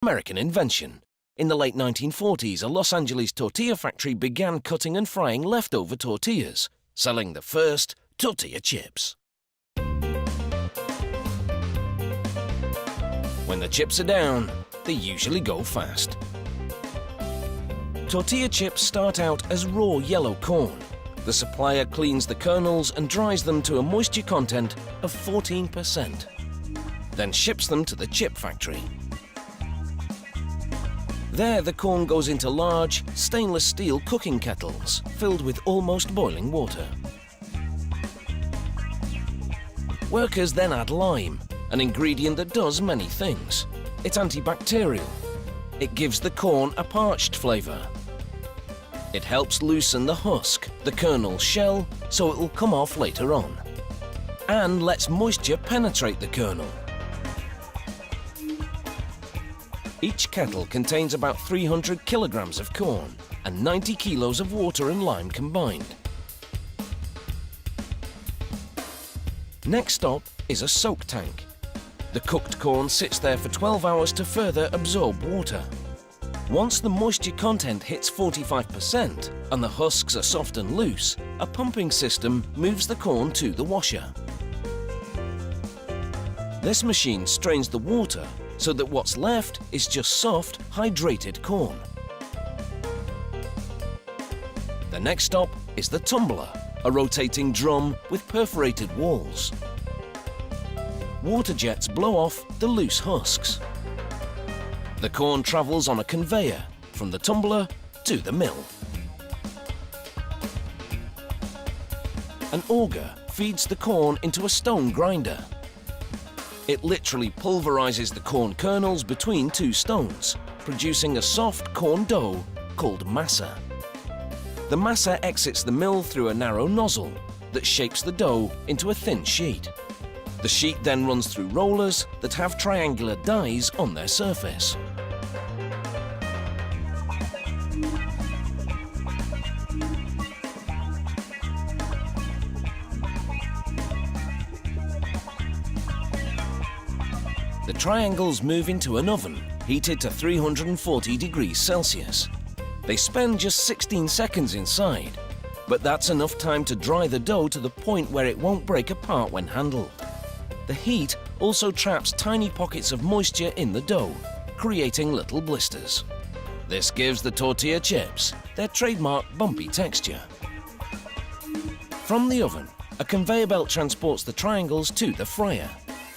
American invention. In the late 1940s, a Los Angeles tortilla factory began cutting and frying leftover tortillas, selling the first tortilla chips. When the chips are down, they usually go fast. Tortilla chips start out as raw yellow corn. The supplier cleans the kernels and dries them to a moisture content of 14%, then ships them to the chip factory. There, the corn goes into large, stainless steel cooking kettles filled with almost boiling water. Workers then add lime, an ingredient that does many things. It's antibacterial. It gives the corn a parched flavour. It helps loosen the husk, the kernel shell, so it will come off later on, and lets moisture penetrate the kernel. Each kettle contains about 300 kilograms of corn and 90 kilos of water and lime combined. Next stop is a soak tank. The cooked corn sits there for 12 hours to further absorb water. Once the moisture content hits 45% and the husks are soft and loose, a pumping system moves the corn to the washer. This machine strains the water so that what's left is just soft, hydrated corn. The next stop is the tumbler, a rotating drum with perforated walls. Water jets blow off the loose husks. The corn travels on a conveyor from the tumbler to the mill. An auger feeds the corn into a stone grinder. It literally pulverizes the corn kernels between two stones, producing a soft corn dough called masa. The masa exits the mill through a narrow nozzle that shapes the dough into a thin sheet. The sheet then runs through rollers that have triangular dies on their surface. The triangles move into an oven, heated to 340 degrees Celsius. They spend just 16 seconds inside, but that's enough time to dry the dough to the point where it won't break apart when handled. The heat also traps tiny pockets of moisture in the dough, creating little blisters. This gives the tortilla chips their trademark bumpy texture. From the oven, a conveyor belt transports the triangles to the fryer.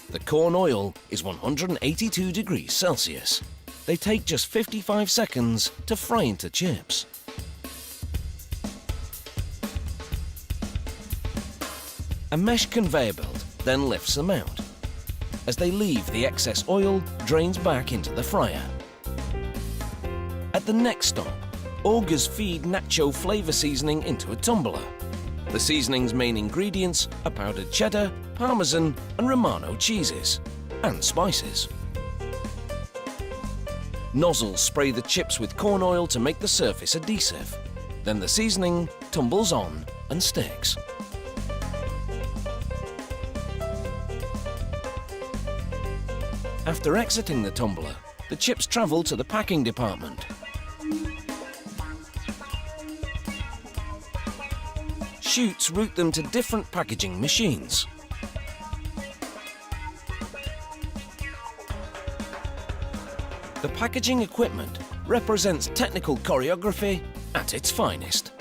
The corn oil is 182 degrees Celsius. They take just 55 seconds to fry into chips. A mesh conveyor belt then lifts them out. As they leave, the excess oil drains back into the fryer. At the next stop, augers feed nacho flavor seasoning into a tumbler. The seasoning's main ingredients are powdered cheddar, parmesan and Romano cheeses, and spices. Nozzles spray the chips with corn oil to make the surface adhesive. Then the seasoning tumbles on and sticks. After exiting the tumbler, the chips travel to the packing department. Chutes route them to different packaging machines. The packaging equipment represents technical choreography at its finest.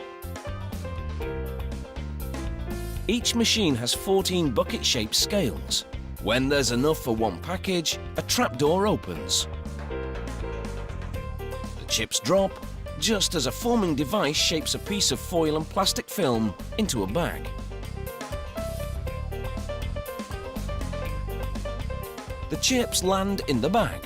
Each machine has 14 bucket-shaped scales. When there's enough for one package, a trapdoor opens. The chips drop, just as a forming device shapes a piece of foil and plastic film into a bag. The chips land in the bag.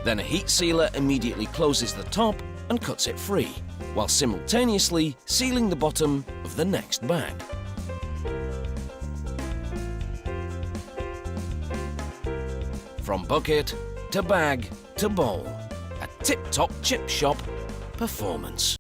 Then a heat sealer immediately closes the top and cuts it free, while simultaneously sealing the bottom of the next bag. From bucket to bag to bowl, a tip-top chip shop performance.